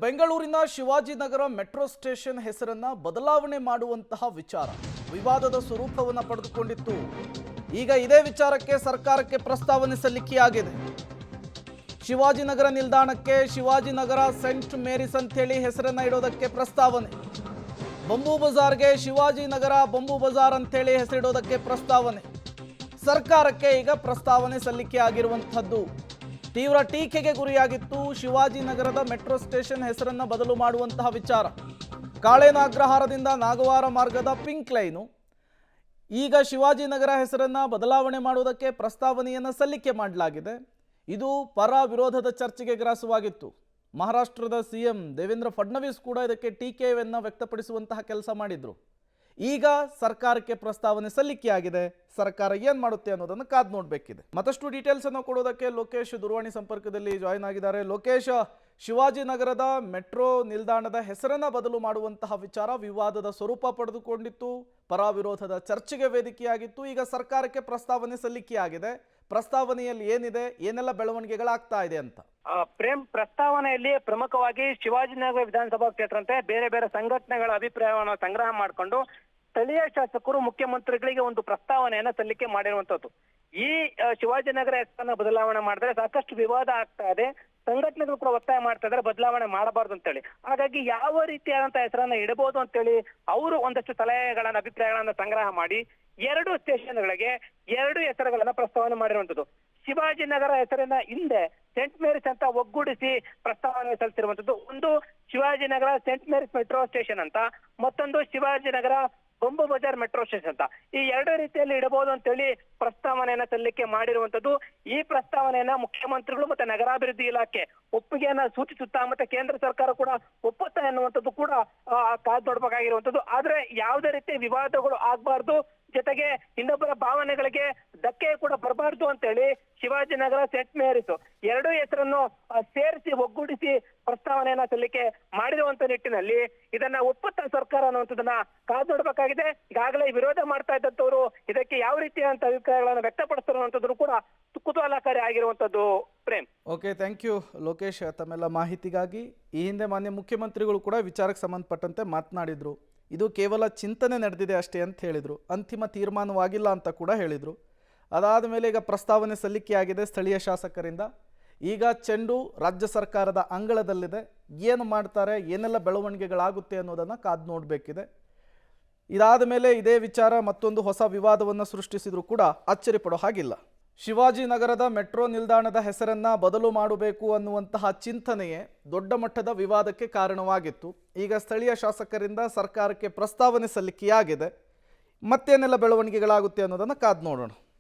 ಬೆಂಗಳೂರಿನ Shivajinagar metro station ಹೆಸರನ್ನ ಬದಲಾವಣೆ ಮಾಡುವಂತಹ ವಿಚಾರ ವಿವಾದದ ಸ್ವರೂಪವನ್ನು ಪಡೆದುಕೊಂಡಿತ್ತು. ಈಗ ಇದೇ ವಿಚಾರಕ್ಕೆ ಸರ್ಕಾರಕ್ಕೆ ಪ್ರಸ್ತಾವನೆ ಸಲ್ಲಿಕೆಯಾಗಿದೆ. ಶಿವಾಜಿನಗರ ನಿಲ್ದಾಣಕ್ಕೆ ಶಿವಾಜಿನಗರ ಸೆಂಟ್ ಮೇರಿಸ್ ಅಂತೇಳಿ ಹೆಸರನ್ನ ಇಡೋದಕ್ಕೆ ಪ್ರಸ್ತಾವನೆ. ಬಂಬೂ ಬಜಾರ್ಗೆ ಶಿವಾಜಿನಗರ ಬಂಬೂ ಬಜಾರ್ ಅಂತೇಳಿ ಹೆಸರಿಡೋದಕ್ಕೆ ಪ್ರಸ್ತಾವನೆ. ಸರ್ಕಾರಕ್ಕೆ ಈಗ ಪ್ರಸ್ತಾವನೆ ಸಲ್ಲಿಕೆ ಆಗಿರುವಂಥದ್ದು. ತೀವ್ರ ಟೀಕೆಗೆ ಗುರಿಯಾಗಿತ್ತು ಶಿವಾಜಿನಗರದ ಮೆಟ್ರೋ ಸ್ಟೇಷನ್ ಹೆಸರನ್ನ ಬದಲು ಮಾಡುವಂತಹ ವಿಚಾರ. ಕಾಳೆನಾಗ್ರಹಾರದಿಂದ ನಾಗವಾರ ಮಾರ್ಗದ ಪಿಂಕ್ ಲೈನು ಈಗ ಶಿವಾಜಿನಗರ ಹೆಸರನ್ನ ಬದಲಾವಣೆ ಮಾಡುವುದಕ್ಕೆ ಪ್ರಸ್ತಾವನೆಯನ್ನು ಸಲ್ಲಿಕೆ ಮಾಡಲಾಗಿದೆ. ಇದು ಪರ ವಿರೋಧದ ಚರ್ಚೆಗೆ ಗ್ರಾಸವಾಗಿತ್ತು. ಮಹಾರಾಷ್ಟ್ರದ ಸಿಎಂ ದೇವೇಂದ್ರ ಫಡ್ನವೀಸ್ ಕೂಡ ಇದಕ್ಕೆ ಟೀಕೆಯನ್ನು ವ್ಯಕ್ತಪಡಿಸುವಂತಹ ಕೆಲಸ ಮಾಡಿದ್ರು. ಈಗ ಸರ್ಕಾರಕ್ಕೆ ಪ್ರಸ್ತಾವನೆ ಸಲ್ಲಿಕೆಯಾಗಿದೆ. ಸರ್ಕಾರ ಏನು ಮಾಡುತ್ತೆ ಅನ್ನೋದನ್ನು ಕಾದು ನೋಡಬೇಕಿದೆ. ಮತ್ತಷ್ಟು ಡೀಟೇಲ್ಸ್ ಅನ್ನು ಕೊಡೋದಕ್ಕೆ ಲೋಕೇಶ್ ದೂರವಾಣಿ ಸಂಪರ್ಕದಲ್ಲಿ ಜಾಯಿನ್ ಆಗಿದ್ದಾರೆ. ಲೋಕೇಶ್, ಶಿವಾಜಿನಗರದ ಮೆಟ್ರೋ ನಿಲ್ದಾಣದ ಹೆಸರನ್ನ ಬದಲು ಮಾಡುವಂತಹ ವಿಚಾರ ವಿವಾದದ ಸ್ವರೂಪ ಪಡೆದುಕೊಂಡಿತ್ತು. ಪರ ವಿರೋಧದ ಚರ್ಚೆಗೆ ವೇದಿಕೆಯಾಗಿತ್ತು. ಈಗ ಸರ್ಕಾರಕ್ಕೆ ಪ್ರಸ್ತಾವನೆ ಸಲ್ಲಿಕೆಯಾಗಿದೆ. ಪ್ರಸ್ತಾವನೆಯಲ್ಲಿ ಏನಿದೆ, ಏನೆಲ್ಲ ಬೆಳವಣಿಗೆಗಳಾಗ್ತಾ ಇದೆ ಅಂತ? ಪ್ರೇಮ್, ಪ್ರಸ್ತಾವನೆಯಲ್ಲಿ ಪ್ರಮುಖವಾಗಿ ಶಿವಾಜಿನಗರ ವಿಧಾನಸಭಾ ಕ್ಷೇತ್ರಂತೆ ಬೇರೆ ಬೇರೆ ಸಂಘಟನೆಗಳ ಅಭಿಪ್ರಾಯವನ್ನು ಸಂಗ್ರಹ ಮಾಡಿಕೊಂಡು ಸ್ಥಳೀಯ ಶಾಸಕರು ಮುಖ್ಯಮಂತ್ರಿಗಳಿಗೆ ಒಂದು ಪ್ರಸ್ತಾವನೆಯನ್ನ ಸಲ್ಲಿಕೆ ಮಾಡಿರುವಂತದ್ದು. ಈ ಶಿವಾಜಿನಗರ ಹೆಸರನ್ನ ಬದಲಾವಣೆ ಮಾಡಿದ್ರೆ ಸಾಕಷ್ಟು ವಿವಾದ ಆಗ್ತಾ ಇದೆ. ಸಂಘಟನೆಗಳು ಕೂಡ ಒತ್ತಾಯ ಮಾಡ್ತಾ ಇದ್ದಾರೆ ಬದಲಾವಣೆ ಮಾಡಬಾರ್ದು ಅಂತೇಳಿ. ಹಾಗಾಗಿ ಯಾವ ರೀತಿಯಾದಂತಹ ಹೆಸರನ್ನ ಇಡಬಹುದು ಅಂತೇಳಿ ಅವರು ಒಂದಷ್ಟು ಸಲಹೆಗಳನ್ನ ಅಭಿಪ್ರಾಯಗಳನ್ನ ಸಂಗ್ರಹ ಮಾಡಿ ಎರಡು ಸ್ಟೇಷನ್ಗಳಿಗೆ ಎರಡು ಹೆಸರುಗಳನ್ನ ಪ್ರಸ್ತಾವನೆ ಮಾಡಿರುವಂತದ್ದು. ಶಿವಾಜಿನಗರ ಹೆಸರಿನ ಹಿಂದೆ ಸೆಂಟ್ ಮೇರಿಸ್ ಅಂತ ಒಗ್ಗೂಡಿಸಿ ಪ್ರಸ್ತಾವನೆ ಸಲ್ಲಿಸಿರುವಂತದ್ದು. ಒಂದು Shivajinagar Saint Mary's metro station ಅಂತ, ಮತ್ತೊಂದು Shivajinagar bamboo bazaar metro station ಅಂತ. ಈ ಎರಡು ರೀತಿಯಲ್ಲಿ ಇಡಬಹುದು ಅಂತೇಳಿ ಪ್ರಸ್ತಾವನೆಯನ್ನ ಸಲ್ಲಿಕೆ ಮಾಡಿರುವಂತದ್ದು. ಈ ಪ್ರಸ್ತಾವನೆಯನ್ನ ಮುಖ್ಯಮಂತ್ರಿಗಳು ಮತ್ತೆ ನಗರಾಭಿವೃದ್ಧಿ ಇಲಾಖೆ ಒಪ್ಪಿಗೆಯನ್ನ ಸೂಚಿಸುತ್ತಾ ಮತ್ತೆ ಕೇಂದ್ರ ಸರ್ಕಾರ ಕೂಡ ಒಪ್ಪುತ್ತಾ ಎನ್ನುವಂಥದ್ದು ಕೂಡ ಕಾದು ನೋಡ್ಬೇಕಾಗಿರುವಂತದ್ದು. ಆದ್ರೆ ಯಾವುದೇ ರೀತಿಯ ವಿವಾದಗಳು ಆಗ್ಬಾರ್ದು, ಜೊತೆಗೆ ಇನ್ನೊಬ್ಬರ ಭಾವನೆಗಳಿಗೆ ಧಕ್ಕೆ ಕೂಡ ಬರಬಾರ್ದು ಅಂತೇಳಿ ಶಿವಾಜಿನಗರ ಸೆಂಟ್ ಮೇರಿಸ್ ಎರಡು ಹೆಸರನ್ನು ಸೇರಿಸಿ ಒಗ್ಗೂಡಿಸಿ ಪ್ರಸ್ತಾವನೆಯನ್ನ ಸಲ್ಲಿಕೆ ಮಾಡಿರುವಂತ ನಿಟ್ಟಿನಲ್ಲಿ ಇದನ್ನ ಒಪ್ಪುತ್ತಾ ಸರ್ಕಾರ ಅನ್ನುವಂಥದ್ದನ್ನ ಕಾದು ನೋಡ್ಬೇಕಾಗಿದೆ. ಈಗಾಗಲೇ ವಿರೋಧ ಮಾಡ್ತಾ ಇದ್ದಂತವ್ರು ಇದಕ್ಕೆ ಯಾವ ರೀತಿಯಾದಂತ ಅಭಿಪ್ರಾಯಗಳನ್ನು ವ್ಯಕ್ತಪಡಿಸಿರುವಂತದ್ದು ಕೂಡ ಕುತೂಹಲಕಾರಿ ಆಗಿರುವಂತದ್ದು. Prem, okay, thank you Lokesh ತಮ್ಮೆಲ್ಲ ಮಾಹಿತಿಗಾಗಿ. ಈ ಹಿಂದೆ ಮಾನ್ಯ ಮುಖ್ಯಮಂತ್ರಿಗಳು ಕೂಡ ವಿಚಾರಕ್ಕೆ ಸಂಬಂಧಪಟ್ಟಂತೆ ಮಾತನಾಡಿದ್ರು. ಇದು ಕೇವಲ ಚಿಂತನೆ ನಡೆದಿದೆ ಅಷ್ಟೇ ಅಂತ ಹೇಳಿದರು. ಅಂತಿಮ ತೀರ್ಮಾನವಾಗಿಲ್ಲ ಅಂತ ಕೂಡ ಹೇಳಿದರು. ಅದಾದ ಮೇಲೆ ಈಗ ಪ್ರಸ್ತಾವನೆ ಸಲ್ಲಿಕೆಯಾಗಿದೆ ಸ್ಥಳೀಯ ಶಾಸಕರಿಂದ. ಈಗ ಚೆಂಡು ರಾಜ್ಯ ಸರ್ಕಾರದ ಅಂಗಳದಲ್ಲಿದೆ. ಏನು ಮಾಡ್ತಾರೆ, ಏನೆಲ್ಲ ಬೆಳವಣಿಗೆಗಳಾಗುತ್ತೆ ಅನ್ನೋದನ್ನು ಕಾದು ನೋಡಬೇಕಿದೆ. ಇದಾದ ಮೇಲೆ ಇದೇ ವಿಚಾರ ಮತ್ತೊಂದು ಹೊಸ ವಿವಾದವನ್ನು ಸೃಷ್ಟಿಸಿದರೂ ಕೂಡ ಅಚ್ಚರಿ ಪಡೋ ಹಾಗಿಲ್ಲ. ಶಿವಾಜಿನಗರದ ಮೆಟ್ರೋ ನಿಲ್ದಾಣದ ಹೆಸರನ್ನ ಬದಲು ಮಾಡಬೇಕು ಅನ್ನುವಂತಹ ಚಿಂತನೆಯೇ ದೊಡ್ಡ ಮಟ್ಟದ ವಿವಾದಕ್ಕೆ ಕಾರಣವಾಗಿತ್ತು. ಈಗ ಸ್ಥಳೀಯ ಶಾಸಕರಿಂದ ಸರ್ಕಾರಕ್ಕೆ ಪ್ರಸ್ತಾವನೆ ಸಲ್ಲಿಕೆಯಾಗಿದೆ. ಮತ್ತೇನೆಲ್ಲ ಬೆಳವಣಿಗೆಗಳಾಗುತ್ತೆ ಅನ್ನೋದನ್ನು ಕಾದು ನೋಡೋಣ.